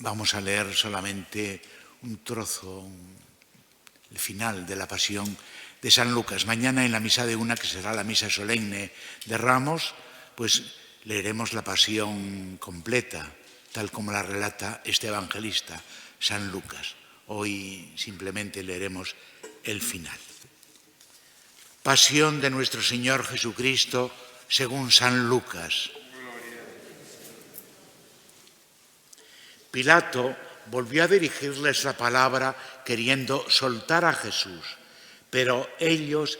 Vamos a leer solamente un trozo, el final de la Pasión de San Lucas. Mañana en la misa de una, que será la misa solemne de Ramos, pues leeremos la Pasión completa, tal como la relata este evangelista, San Lucas. Hoy simplemente leeremos el final. Pasión de nuestro Señor Jesucristo según San Lucas. Pilato volvió a dirigirles la palabra queriendo soltar a Jesús, pero ellos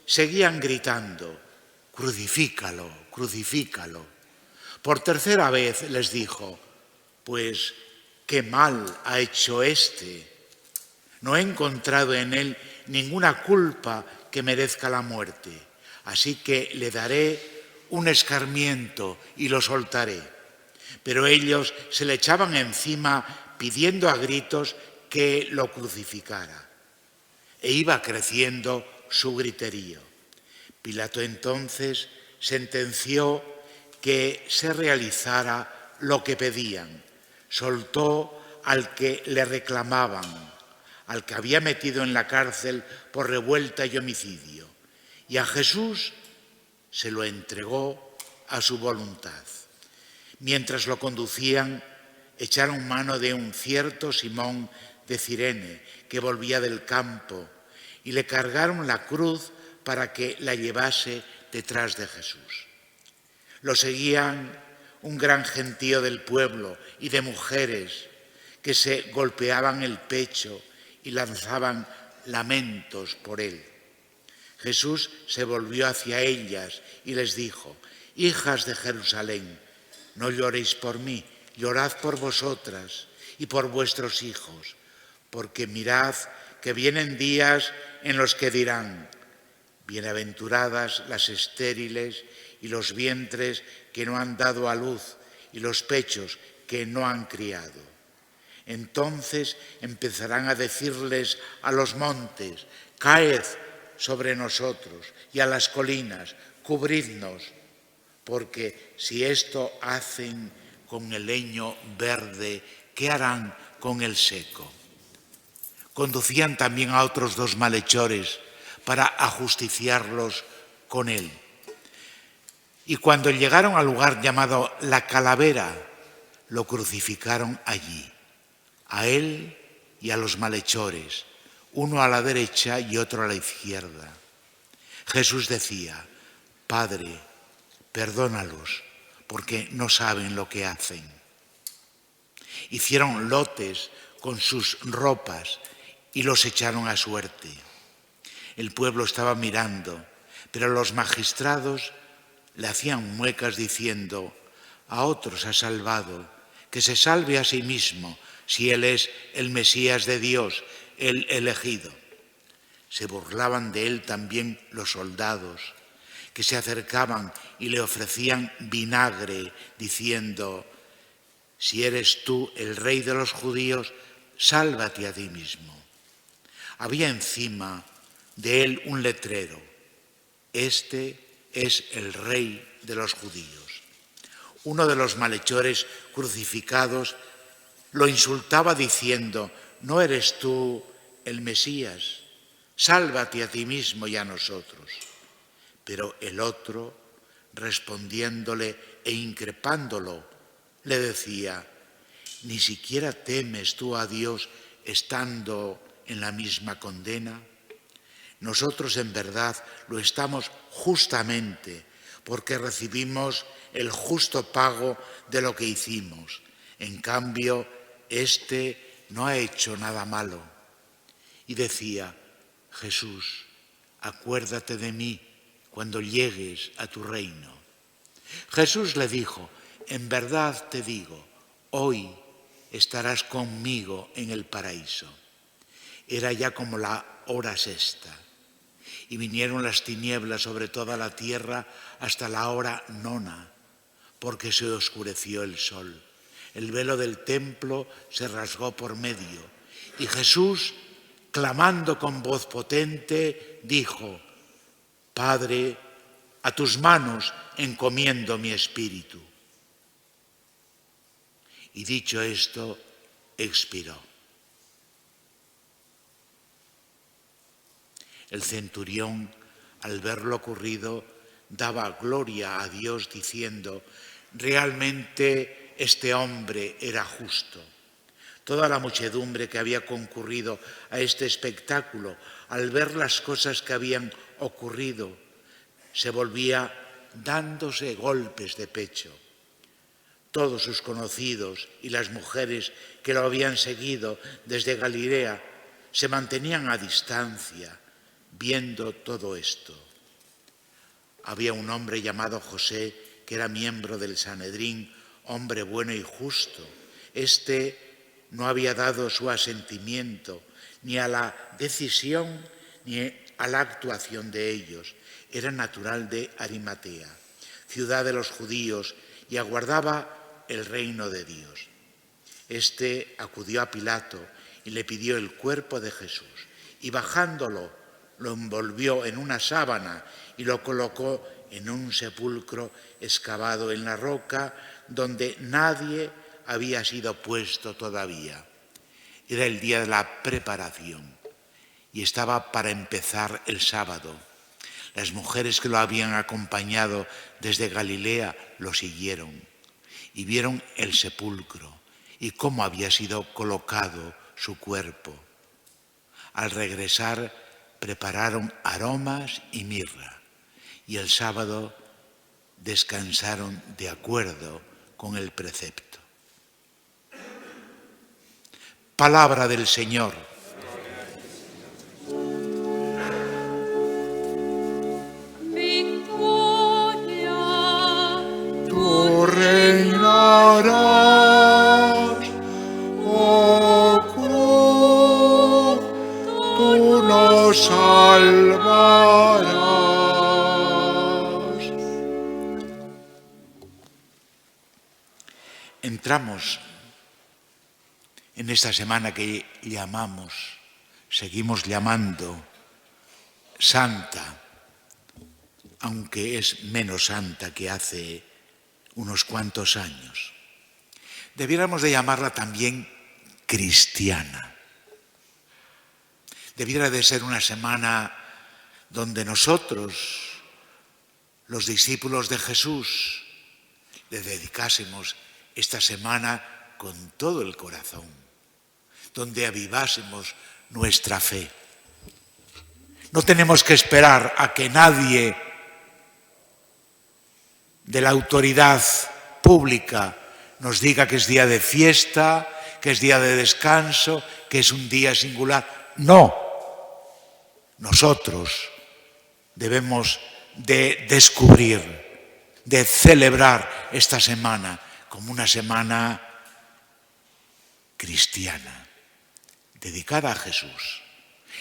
seguían gritando: «Crucifícalo, crucifícalo». Por tercera vez les dijo: «Pues, ¿qué mal ha hecho éste? No he encontrado en él ninguna culpa que merezca la muerte, así que le daré un escarmiento y lo soltaré». Pero ellos se le echaban encima pidiendo a gritos que lo crucificara. E iba creciendo su griterío. Pilato entonces sentenció que se realizara lo que pedían. Soltó al que le reclamaban, al que había metido en la cárcel por revuelta y homicidio, y a Jesús se lo entregó a su voluntad. Mientras lo conducían, echaron mano de un cierto Simón de Cirene, que volvía del campo, y le cargaron la cruz para que la llevase detrás de Jesús. Lo seguían un gran gentío del pueblo y de mujeres que se golpeaban el pecho y lanzaban lamentos por él. Jesús se volvió hacia ellas y les dijo: «Hijas de Jerusalén, no lloréis por mí, llorad por vosotras y por vuestros hijos, porque mirad que vienen días en los que dirán: bienaventuradas las estériles y los vientres que no han dado a luz y los pechos que no han criado. Entonces empezarán a decirles a los montes: caed sobre nosotros, y a las colinas: cubridnos. Porque si esto hacen con el leño verde, ¿qué harán con el seco?». Conducían también a otros 2 malhechores para ajusticiarlos con él. Y cuando llegaron al lugar llamado La Calavera, lo crucificaron allí, a él y a los malhechores, uno a la derecha y otro a la izquierda. Jesús decía: «Padre, perdónalos, porque no saben lo que hacen». Hicieron lotes con sus ropas y los echaron a suerte. El pueblo estaba mirando, pero los magistrados le hacían muecas diciendo: «A otros ha salvado, que se salve a sí mismo, si él es el Mesías de Dios, el elegido». Se burlaban de él también los soldados, que se acercaban y le ofrecían vinagre, diciendo: «Si eres tú el rey de los judíos, sálvate a ti mismo». Había encima de él un letrero: «Este es el rey de los judíos». Uno de los malhechores crucificados lo insultaba diciendo: «¿No eres tú el Mesías? Sálvate a ti mismo y a nosotros». Pero el otro, respondiéndole e increpándolo, le decía: «¿Ni siquiera temes tú a Dios estando en la misma condena? Nosotros en verdad lo estamos justamente, porque recibimos el justo pago de lo que hicimos. En cambio, este no ha hecho nada malo». Y decía: «Jesús, acuérdate de mí cuando llegues a tu reino». Jesús le dijo: «En verdad te digo, hoy estarás conmigo en el paraíso». Era ya como la hora sexta, y vinieron las tinieblas sobre toda la tierra hasta la hora nona, porque se oscureció el sol. El velo del templo se rasgó por medio, y Jesús, clamando con voz potente, dijo: «Padre, a tus manos encomiendo mi espíritu». Y dicho esto, expiró. El centurión, al ver lo ocurrido, daba gloria a Dios diciendo: realmente este hombre era justo. Toda la muchedumbre que había concurrido a este espectáculo, al ver las cosas que habían ocurrido, se volvía dándose golpes de pecho. Todos sus conocidos y las mujeres que lo habían seguido desde Galilea se mantenían a distancia, viendo todo esto. Había un hombre llamado José, que era miembro del Sanedrín, hombre bueno y justo. Este no había dado su asentimiento ni a la decisión ni a la actuación de ellos. Era natural de Arimatea, ciudad de los judíos, y aguardaba el reino de Dios. Este acudió a Pilato y le pidió el cuerpo de Jesús, y bajándolo, lo envolvió en una sábana y lo colocó en un sepulcro excavado en la roca donde nadie había sido puesto todavía. Era el día de la preparación y estaba para empezar el sábado. Las mujeres que lo habían acompañado desde Galilea lo siguieron y vieron el sepulcro y cómo había sido colocado su cuerpo. Al regresar, prepararon aromas y mirra, y el sábado descansaron de acuerdo con el precepto. Palabra del Señor. Victoria, Tú reinarás, oh cruz, tú nos salvarás. Entramos en esta semana que seguimos llamando santa, aunque es menos santa que hace unos cuantos años. Debiéramos de llamarla también cristiana. Debiera de ser una semana donde nosotros, los discípulos de Jesús, le dedicásemos esta semana con todo el corazón, donde avivásemos nuestra fe. No tenemos que esperar a que nadie de la autoridad pública nos diga que es día de fiesta, que es día de descanso, que es un día singular. No. Nosotros debemos de descubrir, de celebrar esta semana como una semana cristiana, dedicada a Jesús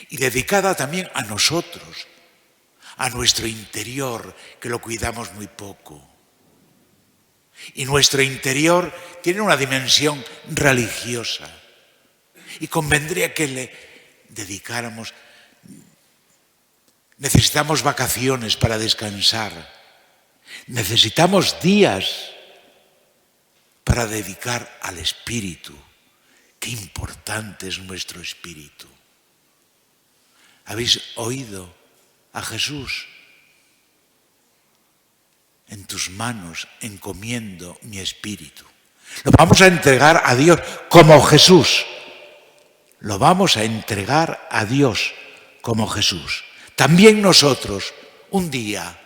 y dedicada también a nosotros, a nuestro interior, que lo cuidamos muy poco. Y nuestro interior tiene una dimensión religiosa y convendría que le dedicáramos. Necesitamos vacaciones para descansar, necesitamos días para dedicar al espíritu. Qué importante es nuestro espíritu. ¿Habéis oído a Jesús? En tus manos encomiendo mi espíritu. Lo vamos a entregar a Dios como Jesús. Lo vamos a entregar a Dios como Jesús. También nosotros, un día,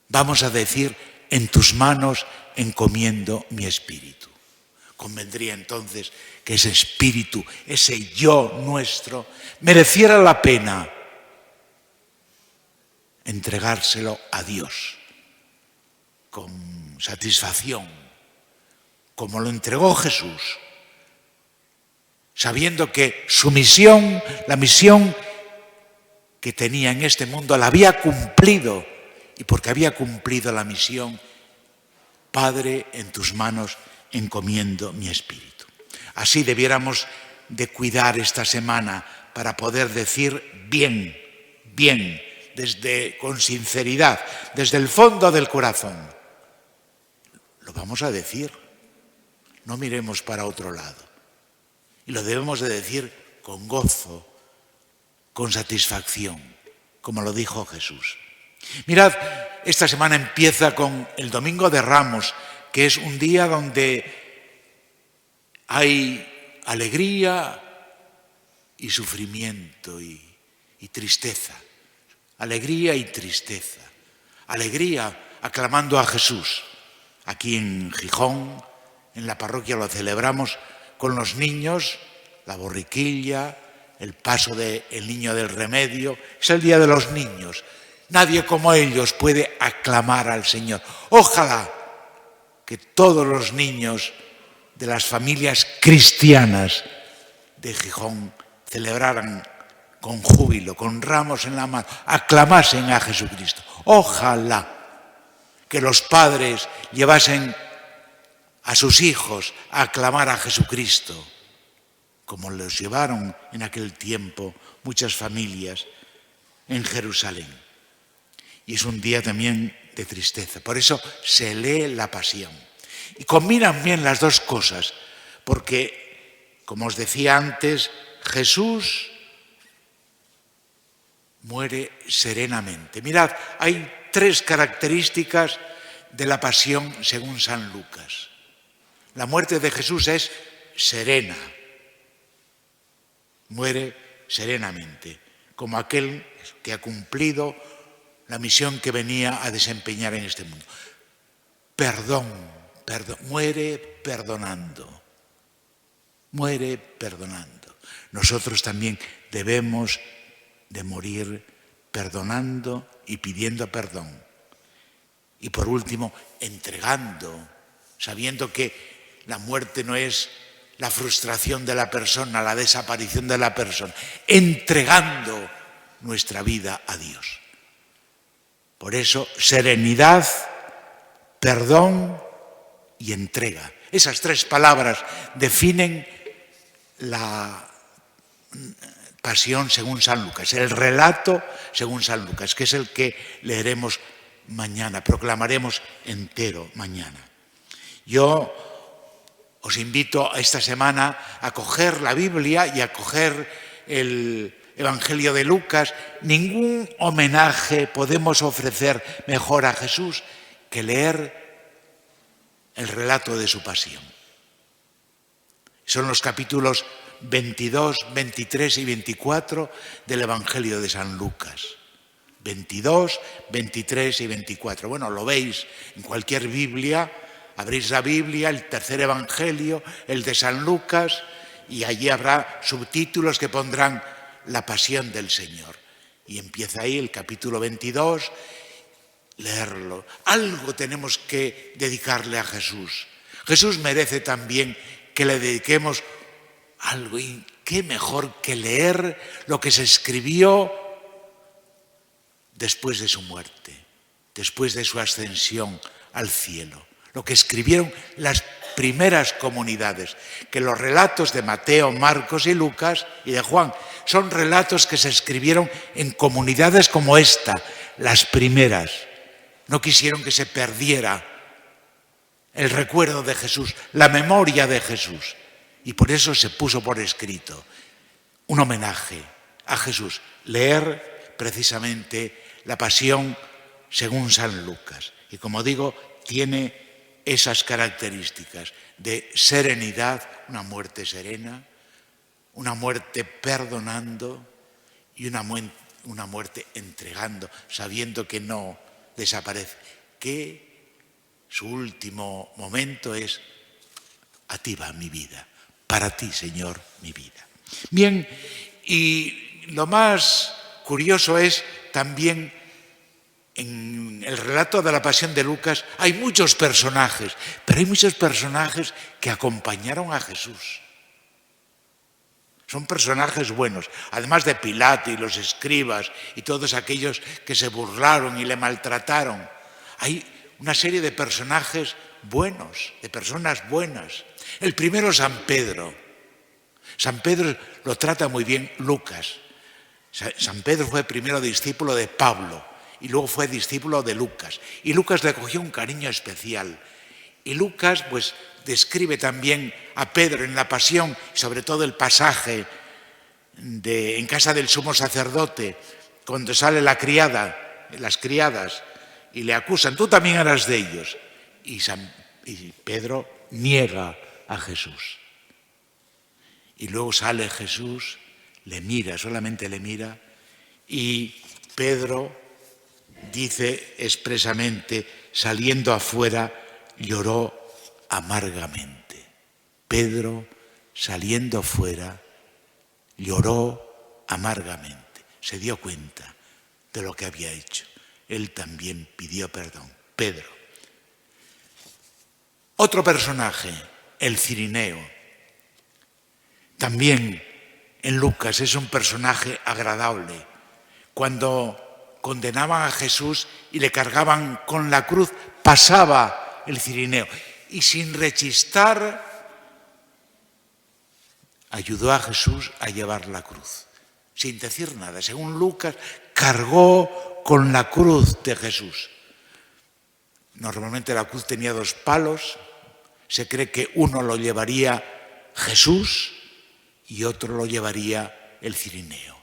vamos a decir: en tus manos encomiendo mi espíritu. Convendría entonces que ese espíritu, ese yo nuestro, mereciera la pena entregárselo a Dios con satisfacción, como lo entregó Jesús, sabiendo que su misión, la misión que tenía en este mundo, la había cumplido, y porque había cumplido la misión: Padre, en tus manos encomiendo mi espíritu. Así debiéramos de cuidar esta semana para poder decir bien, con sinceridad, desde el fondo del corazón. Lo vamos a decir, no miremos para otro lado. Y lo debemos de decir con gozo, con satisfacción, como lo dijo Jesús. Mirad, esta semana empieza con el Domingo de Ramos, que es un día donde hay alegría y sufrimiento y tristeza. Alegría y tristeza. Alegría aclamando a Jesús. Aquí en Gijón, en la parroquia lo celebramos con los niños, la borriquilla, el paso del Niño del Remedio. Es el Día de los Niños. Nadie como ellos puede aclamar al Señor. Ojalá que todos los niños de las familias cristianas de Gijón celebraran con júbilo, con ramos en la mano, aclamasen a Jesucristo. Ojalá que los padres llevasen a sus hijos a aclamar a Jesucristo, como los llevaron en aquel tiempo muchas familias en Jerusalén. Y es un día también de tristeza. Por eso se lee la Pasión. Y combinan bien las dos cosas, porque, como os decía antes, Jesús muere serenamente. Mirad, hay 3 características de la Pasión según San Lucas. La muerte de Jesús es serena. Muere serenamente, como aquel que ha cumplido la misión que venía a desempeñar en este mundo. Muere perdonando. Muere perdonando. Nosotros también debemos de morir perdonando y pidiendo perdón. Y por último, entregando, sabiendo que la muerte no es la frustración de la persona, la desaparición de la persona, entregando nuestra vida a Dios. Por eso, serenidad, perdón y entrega. Esas 3 palabras definen la Pasión según San Lucas, el relato según San Lucas, que es el que leeremos mañana, proclamaremos entero mañana. Yo os invito esta semana a coger la Biblia y a coger el Evangelio de Lucas. Ningún homenaje podemos ofrecer mejor a Jesús que leer el relato de su pasión. Son los capítulos 22, 23 y 24 del Evangelio de San Lucas. 22, 23 y 24. Bueno, lo veis en cualquier Biblia, abrís la Biblia, el tercer Evangelio, el de San Lucas, y allí habrá subtítulos que pondrán la pasión del Señor. Y empieza ahí el capítulo 22, leerlo. Algo tenemos que dedicarle a Jesús. Jesús merece también que le dediquemos algo, y qué mejor que leer lo que se escribió después de su muerte, después de su ascensión al cielo. Lo que escribieron las primeras comunidades, que los relatos de Mateo, Marcos y Lucas y de Juan son relatos que se escribieron en comunidades como esta, las primeras. No quisieron que se perdiera el recuerdo de Jesús, la memoria de Jesús. Y por eso se puso por escrito un homenaje a Jesús, leer precisamente la Pasión según San Lucas. Y como digo, tiene esas características de serenidad, una muerte serena, una muerte perdonando y una muerte entregando, sabiendo que no desaparece, que su último momento es: a ti va mi vida, para ti, Señor, mi vida. Bien, y lo más curioso es también en el relato de la Pasión de Lucas hay muchos personajes, pero hay muchos personajes que acompañaron a Jesús. Son personajes buenos, además de Pilato y los escribas y todos aquellos que se burlaron y le maltrataron. Hay una serie de personajes buenos, de personas buenas. El primero, San Pedro. San Pedro lo trata muy bien Lucas. San Pedro fue primero discípulo de Pablo y luego fue discípulo de Lucas. Y Lucas le cogió un cariño especial Y Lucas pues describe también a Pedro en la pasión, sobre todo el pasaje en casa del sumo sacerdote, cuando sale las criadas, y le acusan, tú también eras de ellos. Y Pedro niega a Jesús. Y luego sale Jesús, le mira, solamente le mira, y Pedro dice expresamente, saliendo afuera, lloró amargamente. Pedro, saliendo fuera, lloró amargamente. Se dio cuenta de lo que había hecho. Él también pidió perdón. Pedro. Otro personaje, el cirineo. También en Lucas es un personaje agradable. Cuando condenaban a Jesús y le cargaban con la cruz, pasaba el cirineo y sin rechistar ayudó a Jesús a llevar la cruz, sin decir nada. Según Lucas, cargó con la cruz de Jesús. Normalmente la cruz tenía 2 palos, se cree que uno lo llevaría Jesús y otro lo llevaría el cirineo.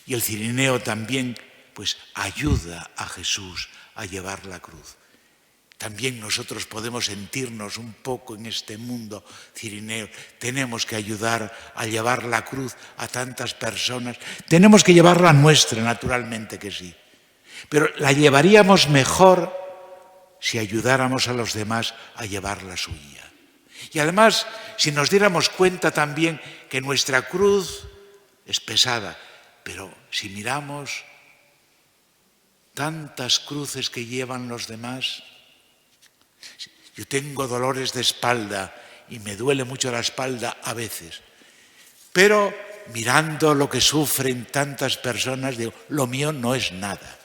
Y el cirineo también pues ayuda a Jesús a llevar la cruz. También nosotros podemos sentirnos un poco en este mundo cirineo. Tenemos que ayudar a llevar la cruz a tantas personas. Tenemos que llevarla nuestra, naturalmente que sí. Pero la llevaríamos mejor si ayudáramos a los demás a llevar la suya. Y además, si nos diéramos cuenta también que nuestra cruz es pesada, pero si miramos tantas cruces que llevan los demás. Yo tengo dolores de espalda y me duele mucho la espalda a veces, pero mirando lo que sufren tantas personas, digo, lo mío no es nada.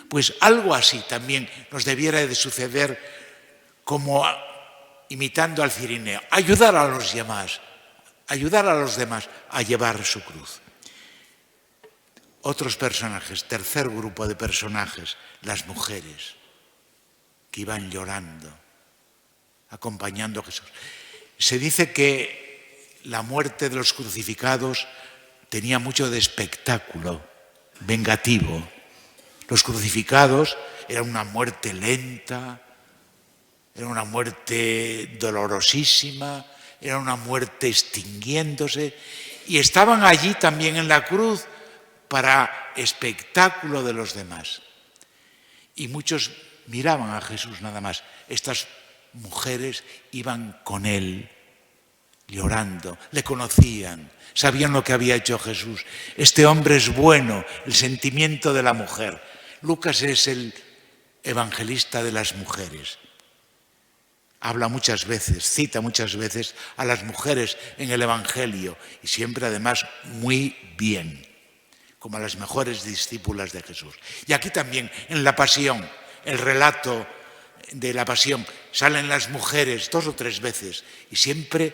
Pues algo así también nos debiera de suceder, como imitando al cirineo, ayudar a los demás a llevar su cruz. Otros personajes, tercer grupo de personajes, las mujeres que iban llorando, acompañando a Jesús. Se dice que la muerte de los crucificados tenía mucho de espectáculo vengativo. Los crucificados era una muerte lenta, era una muerte dolorosísima, era una muerte extinguiéndose, y estaban allí también en la cruz para espectáculo de los demás. Y muchos miraban a Jesús nada más. Estas mujeres iban con él, llorando, le conocían, sabían lo que había hecho Jesús. Este hombre es bueno, el sentimiento de la mujer. Lucas es el evangelista de las mujeres. Habla muchas veces, cita muchas veces a las mujeres en el Evangelio y siempre además muy bien, como a las mejores discípulas de Jesús. Y aquí también, en la pasión, el relato de la pasión, salen las mujeres 2 o 3 veces y siempre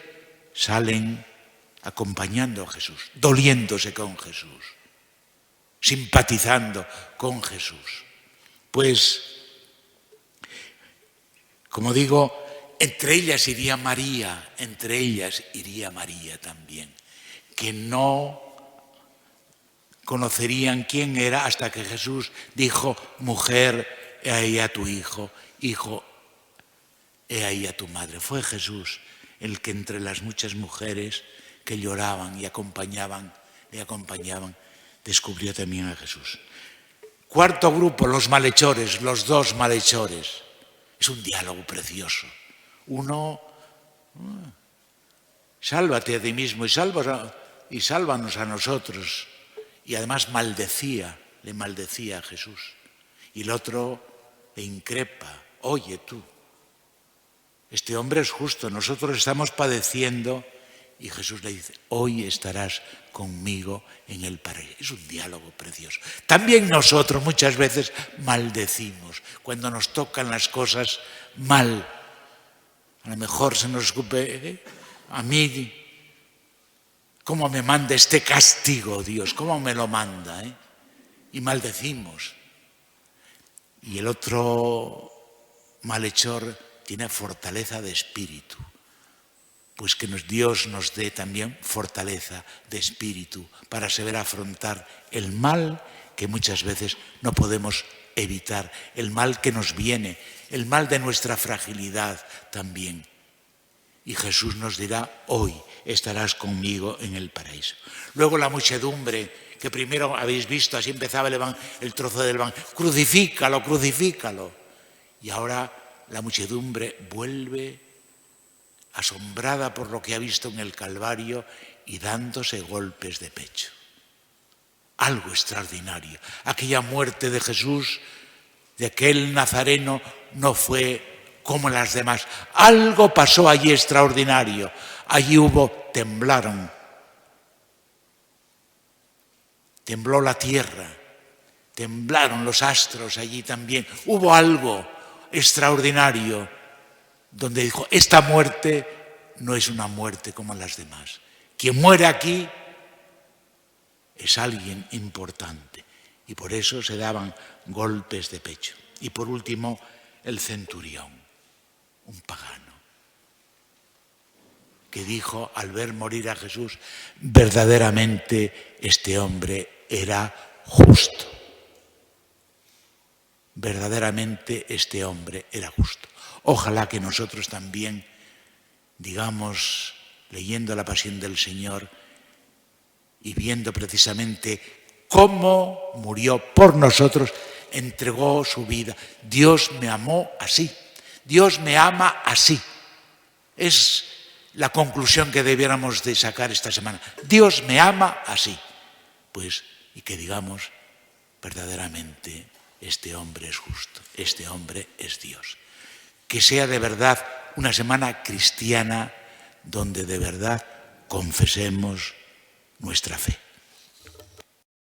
salen acompañando a Jesús, doliéndose con Jesús, simpatizando con Jesús. Pues, como digo, entre ellas iría María también, que no conocerían quién era hasta que Jesús dijo, mujer, he ahí a tu hijo, hijo, he ahí a tu madre. Fue Jesús el que entre las muchas mujeres que lloraban y le acompañaban, descubrió también a Jesús. Cuarto grupo, los malhechores, los 2 malhechores. Es un diálogo precioso. Uno, sálvate a ti mismo y sálvanos a nosotros. Y además le maldecía a Jesús. Y el otro le increpa, oye tú, este hombre es justo, nosotros estamos padeciendo. Y Jesús le dice, hoy estarás conmigo en el paraíso. Es un diálogo precioso. También nosotros muchas veces maldecimos cuando nos tocan las cosas mal. A lo mejor se nos escupe, a mí, ¿cómo me manda este castigo, Dios? ¿Cómo me lo manda? Y maldecimos. Y el otro malhechor tiene fortaleza de espíritu. Pues que Dios nos dé también fortaleza de espíritu para saber afrontar el mal que muchas veces no podemos evitar, el mal que nos viene, el mal de nuestra fragilidad también. Y Jesús nos dirá, hoy estarás conmigo en el paraíso. Luego la muchedumbre, que primero habéis visto, así empezaba el trozo del Evangelio, crucifícalo, crucifícalo. Y ahora la muchedumbre vuelve asombrada por lo que ha visto en el Calvario y dándose golpes de pecho. Algo extraordinario. Aquella muerte de Jesús, de aquel nazareno, no fue como las demás. Algo pasó allí extraordinario. Allí temblaron. Tembló la tierra, temblaron los astros allí también. Hubo algo extraordinario donde dijo, esta muerte no es una muerte como las demás. Quien muere aquí es alguien importante. Y por eso se daban golpes de pecho. Y por último, el centurión, un pagano, que dijo al ver morir a Jesús, verdaderamente este hombre era justo. Verdaderamente este hombre era justo. Ojalá que nosotros también digamos, leyendo la Pasión del Señor y viendo precisamente cómo murió por nosotros, entregó su vida. Dios me amó así. Dios me ama así. Es la conclusión que debiéramos de sacar esta semana. Dios me ama así. Pues, y que digamos, verdaderamente, este hombre es justo, este hombre es Dios. Que sea de verdad una semana cristiana donde de verdad confesemos nuestra fe.